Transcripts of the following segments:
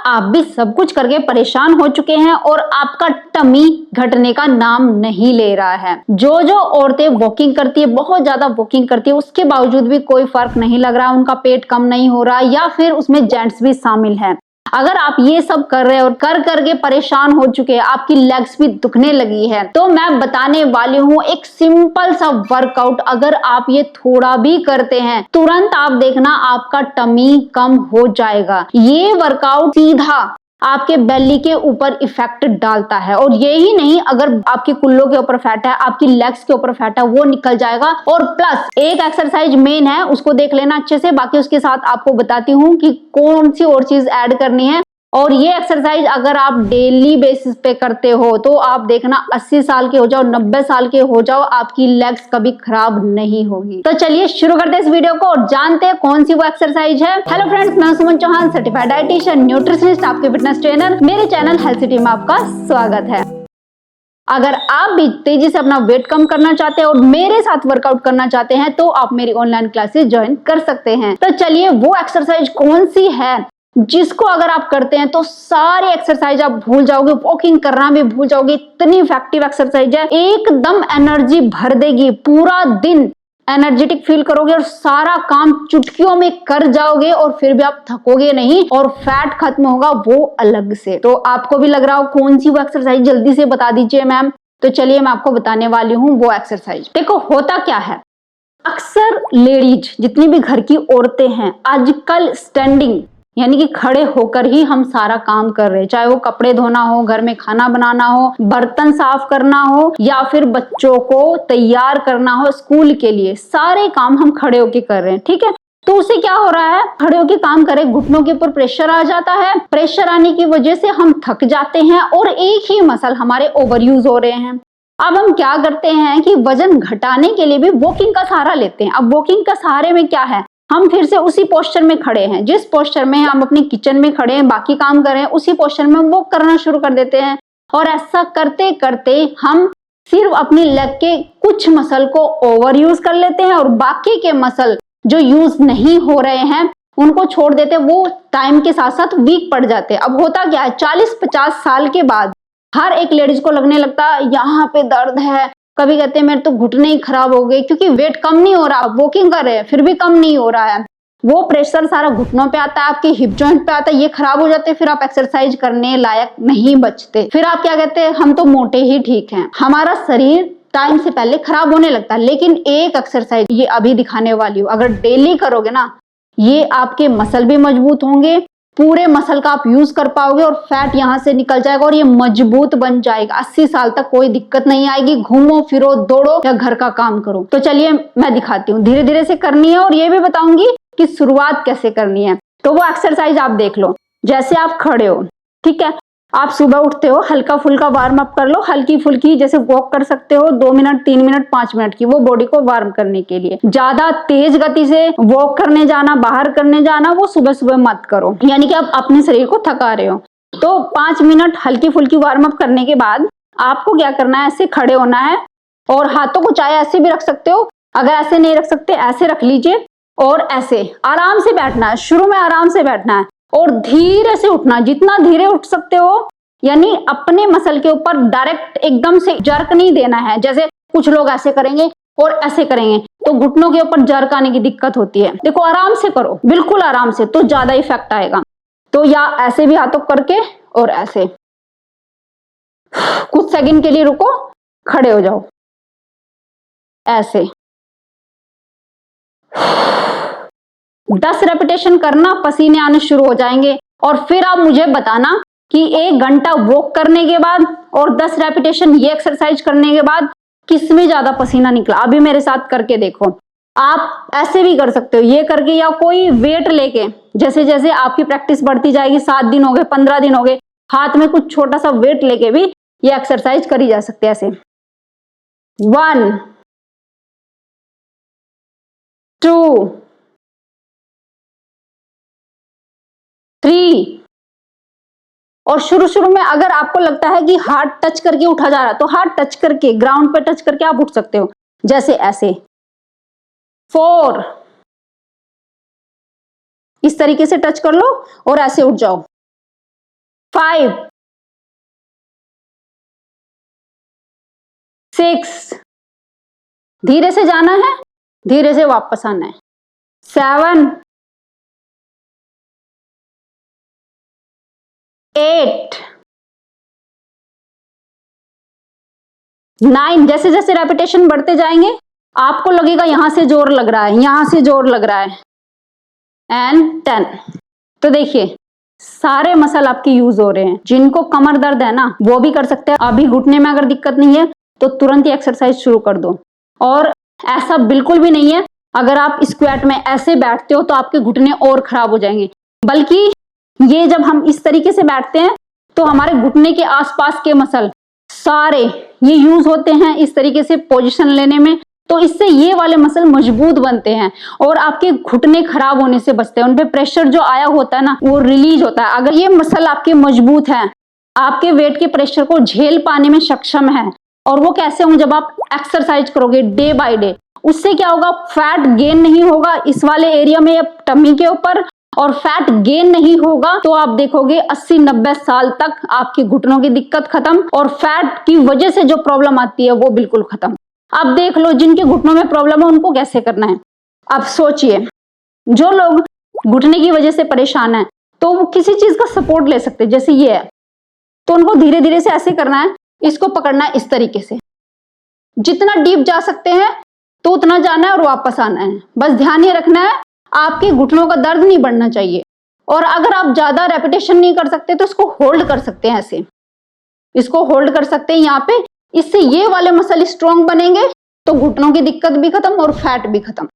आप भी सब कुछ करके परेशान हो चुके हैं और आपका टमी घटने का नाम नहीं ले रहा है। जो जो औरतें वॉकिंग करती है, बहुत ज्यादा वॉकिंग करती है, उसके बावजूद भी कोई फर्क नहीं लग रहा, उनका पेट कम नहीं हो रहा, या फिर उसमें जेंट्स भी शामिल हैं। अगर आप ये सब कर रहे हैं और कर करके परेशान हो चुके हैं, आपकी लेग्स भी दुखने लगी है, तो मैं बताने वाली हूँ एक सिंपल सा वर्कआउट। अगर आप ये थोड़ा भी करते हैं, तुरंत आप देखना आपका टमी कम हो जाएगा। ये वर्कआउट सीधा आपके बेली के ऊपर इफेक्ट डालता है, और यही नहीं, अगर आपकी कुल्लों के ऊपर फैट है, आपकी लेग्स के ऊपर फैट है, वो निकल जाएगा। और प्लस एक एक्सरसाइज मेन है, उसको देख लेना अच्छे से, बाकी उसके साथ आपको बताती हूँ कि कौन सी और चीज ऐड करनी है। और ये एक्सरसाइज अगर आप डेली बेसिस पे करते हो तो आप देखना 80 साल के हो जाओ, 90 साल के हो जाओ, आपकी लेग्स कभी खराब नहीं होगी। तो चलिए शुरू करते हैं इस वीडियो को और जानते हैं कौन सी वो एक्सरसाइज है। हेलो फ्रेंड्स, मैं सुमन चौहान, सर्टिफाइड डाइटिशियन, न्यूट्रिशनिस्ट, आपके फिटनेस ट्रेनर। मेरे चैनल हेल्थ सिटी में आपका स्वागत है। अगर आप भी तेजी से अपना वेट कम करना चाहते हैं और मेरे साथ वर्कआउट करना चाहते हैं तो आप मेरी ऑनलाइन क्लासेस ज्वाइन कर सकते हैं। तो चलिए वो एक्सरसाइज कौन सी है जिसको अगर आप करते हैं तो सारी एक्सरसाइज आप भूल जाओगे, वॉकिंग करना भी भूल जाओगे। इतनी इफेक्टिव एक्सरसाइज है, एकदम एनर्जी भर देगी, पूरा दिन एनर्जेटिक फील करोगे और सारा काम चुटकियों में कर जाओगे और फिर भी आप थकोगे नहीं और फैट खत्म होगा वो अलग से। तो आपको भी लग रहा हो कौन सी वो एक्सरसाइज, जल्दी से बता दीजिए मैम। तो चलिए मैं आपको बताने वाली हूँ वो एक्सरसाइज। देखो होता क्या है, अक्सर लेडीज जितनी भी घर की औरतें हैं आजकल स्टैंडिंग यानी कि खड़े होकर ही हम सारा काम कर रहे हैं, चाहे वो कपड़े धोना हो, घर में खाना बनाना हो, बर्तन साफ करना हो, या फिर बच्चों को तैयार करना हो स्कूल के लिए, सारे काम हम खड़े होकर कर रहे हैं। ठीक है, तो उससे क्या हो रहा है, खड़े होकर काम करें, घुटनों के ऊपर प्रेशर आ जाता है, प्रेशर आने की वजह से हम थक जाते हैं और एक ही मसल हमारे ओवर यूज हो रहे हैं। अब हम क्या करते हैं कि वजन घटाने के लिए भी वॉकिंग का सहारा लेते हैं। अब वॉकिंग का सहारे में क्या है, हम फिर से उसी पोस्चर में खड़े हैं, जिस पोस्चर में हम अपनी किचन में खड़े हैं, बाकी काम कर रहे हैं, उसी पोस्चर में वॉक करना शुरू कर देते हैं। और ऐसा करते करते हम सिर्फ अपनी लेग के कुछ मसल को ओवर यूज कर लेते हैं और बाकी के मसल जो यूज नहीं हो रहे हैं उनको छोड़ देते हैं, वो टाइम के साथ साथ वीक पड़ जाते हैं। अब होता क्या है, 40-50 साल के बाद हर एक लेडीज को लगने लगता है यहाँ पे दर्द है, कभी कहते हैं मेरे तो घुटने ही खराब हो गए, क्योंकि वेट कम नहीं हो रहा, वॉकिंग कर रहे हैं फिर भी कम नहीं हो रहा है। वो प्रेशर सारा घुटनों पे आता है, आपके हिप जॉइंट पे आता है, ये खराब हो जाते हैं, फिर आप एक्सरसाइज करने लायक नहीं बचते। फिर आप क्या कहते हैं, हम तो मोटे ही ठीक हैं। हमारा शरीर टाइम से पहले खराब होने लगता है। लेकिन एक एक्सरसाइज ये अभी दिखाने वाली हूँ, अगर डेली करोगे ना, ये आपके मसल भी मजबूत होंगे, पूरे मसल का आप यूज कर पाओगे और फैट यहां से निकल जाएगा और ये मजबूत बन जाएगा। 80 साल तक कोई दिक्कत नहीं आएगी, घूमो फिरो दौड़ो या घर का काम करो। तो चलिए मैं दिखाती हूँ, धीरे धीरे से करनी है और ये भी बताऊंगी कि शुरुआत कैसे करनी है। तो वो एक्सरसाइज आप देख लो। जैसे आप खड़े हो, ठीक है, आप सुबह उठते हो, हल्का फुल्का वार्म अप कर लो, हल्की फुल्की जैसे वॉक कर सकते हो 2 मिनट 3 मिनट 5 मिनट की, वो बॉडी को वार्म करने के लिए। ज्यादा तेज गति से वॉक करने जाना, बाहर करने जाना, वो सुबह सुबह मत करो, यानी कि आप अपने शरीर को थका रहे हो। तो 5 मिनट हल्की फुल्की वार्म अप करने के बाद आपको क्या करना है, ऐसे खड़े होना है और हाथों को चाहे ऐसे भी रख सकते हो, अगर ऐसे नहीं रख सकते ऐसे रख लीजिए और ऐसे आराम से बैठना है। शुरू में आराम से बैठना है और धीरे से उठना, जितना धीरे उठ सकते हो, यानी अपने मसल के ऊपर डायरेक्ट एकदम से जर्क नहीं देना है। जैसे कुछ लोग ऐसे करेंगे और ऐसे करेंगे तो घुटनों के ऊपर जर्क आने की दिक्कत होती है। देखो आराम से करो, बिल्कुल आराम से, तो ज्यादा इफेक्ट आएगा। तो या ऐसे भी हाथों करके और ऐसे कुछ सेकंड के लिए रुको, खड़े हो जाओ, ऐसे 10 रेपिटेशन करना, पसीने आने शुरू हो जाएंगे। और फिर आप मुझे बताना कि 1 घंटा वॉक करने के बाद और 10 रेपिटेशन ये एक्सरसाइज करने के बाद किसमें ज्यादा पसीना निकला। अभी मेरे साथ करके देखो। आप ऐसे भी कर सकते हो, ये करके या कोई वेट लेके, जैसे जैसे आपकी प्रैक्टिस बढ़ती जाएगी, 7 दिन हो गए, 15 दिन हो गए, हाथ में कुछ छोटा सा वेट लेके भी ये एक्सरसाइज करी जा सकती है। ऐसे 1 2 3। और शुरू शुरू में अगर आपको लगता है कि हाथ टच करके उठा जा रहा है तो हाथ टच करके, ग्राउंड पे टच करके आप उठ सकते हो, जैसे ऐसे 4। इस तरीके से टच कर लो और ऐसे उठ जाओ। 5, 6, धीरे से जाना है, धीरे से वापस आना है। 7, 8, 9, जैसे जैसे रेपिटेशन बढ़ते जाएंगे आपको लगेगा यहां से जोर लग रहा है, यहां से जोर लग रहा है। एंड 10। तो देखिए सारे मसल आपके यूज हो रहे हैं। जिनको कमर दर्द है ना वो भी कर सकते हैं। अभी घुटने में अगर दिक्कत नहीं है तो तुरंत ही एक्सरसाइज शुरू कर दो। और ऐसा बिल्कुल भी नहीं है अगर आप स्क्वाट में ऐसे बैठते हो तो आपके घुटने और खराब हो जाएंगे, बल्कि ये जब हम इस तरीके से बैठते हैं तो हमारे घुटने के आसपास के मसल सारे ये यूज होते हैं इस तरीके से पोजीशन लेने में। तो इससे ये वाले मसल मजबूत बनते हैं और आपके घुटने खराब होने से बचते हैं। उन पे प्रेशर जो आया होता है ना वो रिलीज होता है। अगर ये मसल आपके मजबूत हैं, आपके वेट के प्रेशर को झेल पाने में सक्षम है, और वो कैसे होंगे जब आप एक्सरसाइज करोगे डे बाय डे। उससे क्या होगा, फैट गेन नहीं होगा इस वाले एरिया में या टमी के ऊपर, और फैट गेन नहीं होगा तो आप देखोगे 80-90 साल तक आपके घुटनों की दिक्कत खत्म, और फैट की वजह से जो प्रॉब्लम आती है वो बिल्कुल खत्म। अब देख लो जिनके घुटनों में प्रॉब्लम है उनको कैसे करना है। अब सोचिए, जो लोग घुटने की वजह से परेशान है तो वो किसी चीज का सपोर्ट ले सकते हैं, जैसे ये है, तो उनको धीरे धीरे से ऐसे करना है, इसको पकड़ना है इस तरीके से, जितना डीप जा सकते हैं तो उतना जाना है और वापस आना है। बस ध्यान ये रखना है आपके घुटनों का दर्द नहीं बढ़ना चाहिए। और अगर आप ज्यादा रेपिटेशन नहीं कर सकते तो इसको होल्ड कर सकते हैं, ऐसे इसको होल्ड कर सकते हैं यहाँ पे। इससे ये वाले मसल स्ट्रॉन्ग बनेंगे तो घुटनों की दिक्कत भी खत्म और फैट भी खत्म।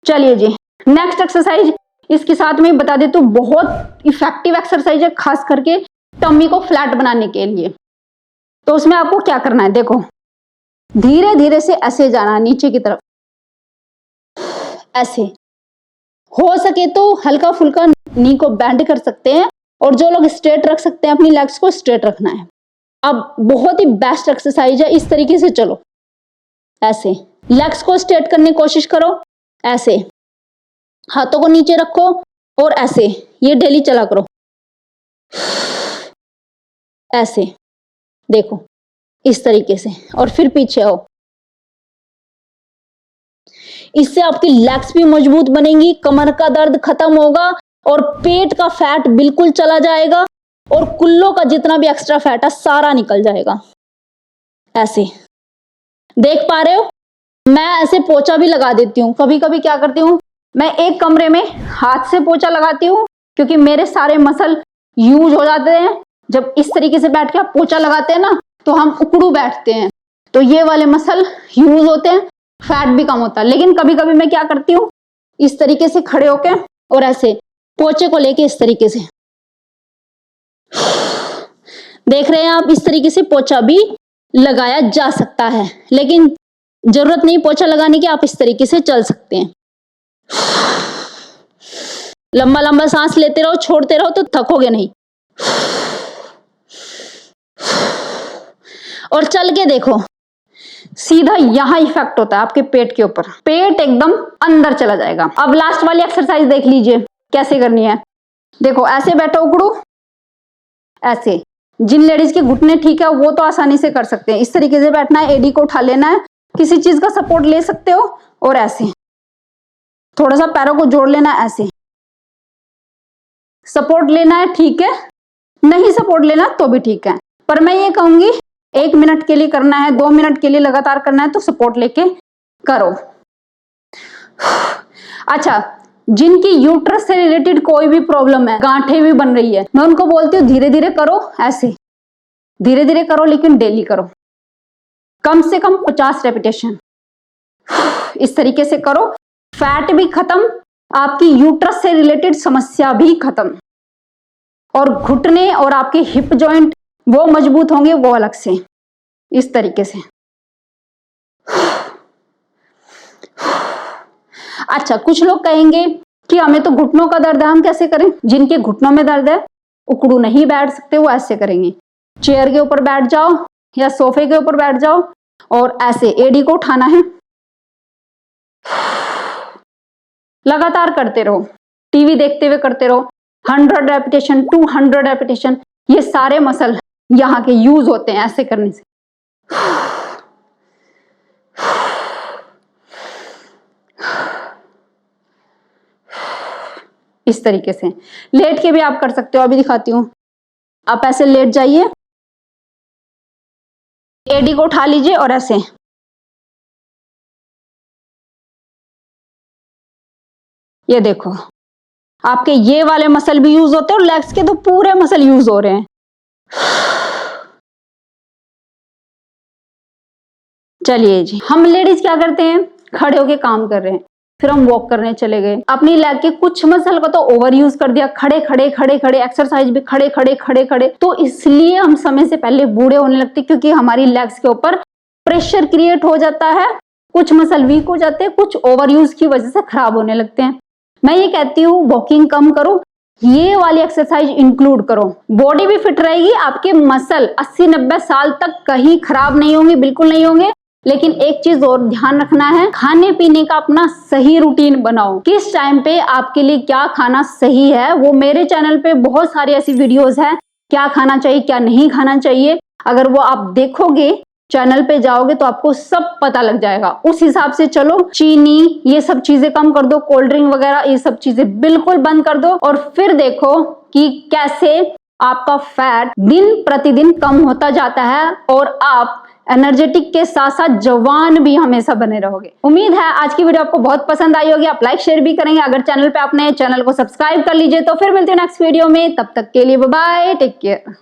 चलिए जी, नेक्स्ट एक्सरसाइज इसके साथ में बता दे तो बहुत इफेक्टिव एक्सरसाइज है, खास करके टमी को फ्लैट बनाने के लिए। तो उसमें आपको क्या करना है, देखो धीरे धीरे से ऐसे जाना है नीचे की तरफ, ऐसे। हो सके तो हल्का फुल्का नी को बेंड कर सकते हैं, और जो लोग स्ट्रेट रख सकते हैं अपनी लेग्स को स्ट्रेट रखना है। अब बहुत ही बेस्ट एक्सरसाइज है, इस तरीके से चलो, ऐसे लेग्स को स्ट्रेट करने की कोशिश करो, ऐसे हाथों को नीचे रखो और ऐसे ये डेली चला करो, ऐसे देखो इस तरीके से, और फिर पीछे आओ। इससे आपकी लेग्स भी मजबूत बनेंगी, कमर का दर्द खत्म होगा और पेट का फैट बिल्कुल चला जाएगा, और कुल्लों का जितना भी एक्स्ट्रा फैट है सारा निकल जाएगा। ऐसे देख पा रहे हो, मैं ऐसे पोछा भी लगा देती हूँ। कभी कभी क्या करती हूँ, मैं एक कमरे में हाथ से पोछा लगाती हूँ क्योंकि मेरे सारे मसल यूज हो जाते हैं। जब इस तरीके से बैठ के आप पोछा लगाते हैं ना तो हम उकड़ू बैठते हैं, तो ये वाले मसल यूज होते हैं, फैट भी कम होता है। लेकिन कभी कभी मैं क्या करती हूँ, इस तरीके से खड़े होके और ऐसे पोछे को लेके इस तरीके से, देख रहे हैं आप, इस तरीके से पोछा भी लगाया जा सकता है। लेकिन जरूरत नहीं पोछा लगाने की, आप इस तरीके से चल सकते हैं। लंबा लंबा सांस लेते रहो, छोड़ते रहो तो थकोगे नहीं। और चल के देखो, सीधा यहां इफेक्ट होता है आपके पेट के ऊपर, पेट एकदम अंदर चला जाएगा। अब लास्ट वाली एक्सरसाइज देख लीजिए कैसे करनी है। देखो ऐसे बैठो उकड़ू, ऐसे। जिन लेडीज के घुटने ठीक है वो तो आसानी से कर सकते हैं। इस तरीके से बैठना है, एडी को उठा लेना है, किसी चीज का सपोर्ट ले सकते हो, और ऐसे थोड़ा सा पैरों को जोड़ लेना है, ऐसे सपोर्ट लेना है, ठीक है। नहीं सपोर्ट लेना तो भी ठीक है, पर मैं ये कहूंगी 1 मिनट के लिए करना है, 2 मिनट के लिए लगातार करना है तो सपोर्ट लेके करो। अच्छा, जिनकी यूट्रस से रिलेटेड कोई भी प्रॉब्लम है, गांठें भी बन रही है, मैं उनको बोलती हूँ धीरे धीरे करो, ऐसे धीरे धीरे करो, लेकिन डेली करो, कम से कम 50 रेपिटेशन इस तरीके से करो। फैट भी खत्म, आपकी यूट्रस से रिलेटेड समस्या भी खत्म, और घुटने और आपके हिप जॉइंट वो मजबूत होंगे, वो अलग से इस तरीके से। अच्छा, कुछ लोग कहेंगे कि हमें तो घुटनों का दर्द है, हम कैसे करें। जिनके घुटनों में दर्द है, उकड़ू नहीं बैठ सकते, वो ऐसे करेंगे, चेयर के ऊपर बैठ जाओ या सोफे के ऊपर बैठ जाओ और ऐसे एडी को उठाना है, लगातार करते रहो, टीवी देखते हुए करते रहो, 100 रेपिटेशन 200 रेपिटेशन, ये सारे मसल यहाँ के यूज होते हैं ऐसे करने से। इस तरीके से लेट के भी आप कर सकते हो। अभी दिखाती हूं, आप ऐसे लेट जाइए, एडी को उठा लीजिए और ऐसे ये देखो, आपके ये वाले मसल भी यूज होते हैं और लेग्स के तो पूरे मसल यूज हो रहे हैं। चलिए जी, हम लेडीज क्या करते हैं, खड़े होके काम कर रहे हैं, फिर हम वॉक करने चले गए, अपनी लेग के कुछ मसल को तो ओवर यूज कर दिया, खड़े खड़े खड़े खड़े एक्सरसाइज भी खड़े खड़े खड़े खड़े, तो इसलिए हम समय से पहले बूढ़े होने लगते, क्योंकि हमारी लेग्स के ऊपर प्रेशर क्रिएट हो जाता है, कुछ मसल वीक हो जाते हैं, कुछ ओवर यूज की वजह से खराब होने लगते हैं। मैं ये कहती हूँ वॉकिंग कम करो, ये वाली एक्सरसाइज इंक्लूड करो, बॉडी भी फिट रहेगी, आपके मसल 80-90 साल तक कहीं खराब नहीं होंगे, बिल्कुल नहीं होंगे। लेकिन एक चीज और ध्यान रखना है, खाने पीने का अपना सही रूटीन बनाओ, किस टाइम पे आपके लिए क्या खाना सही है। वो मेरे चैनल पे बहुत सारी ऐसी वीडियोस है, क्या खाना चाहिए क्या नहीं खाना चाहिए, अगर वो आप देखोगे, चैनल पे जाओगे तो आपको सब पता लग जाएगा। उस हिसाब से चलो, चीनी ये सब चीजें कम कर दो, कोल्ड ड्रिंक वगैरह ये सब चीजें बिल्कुल बंद कर दो, और फिर देखो कि कैसे आपका फैट दिन प्रतिदिन कम होता जाता है और आप एनर्जेटिक के साथ साथ जवान भी हमेशा बने रहोगे। उम्मीद है आज की वीडियो आपको बहुत पसंद आई होगी, आप लाइक शेयर भी करेंगे। अगर चैनल पे आपने चैनल को सब्सक्राइब कर लीजिए। तो फिर मिलते हैं नेक्स्ट वीडियो में, तब तक के लिए बाय बाय, टेक केयर।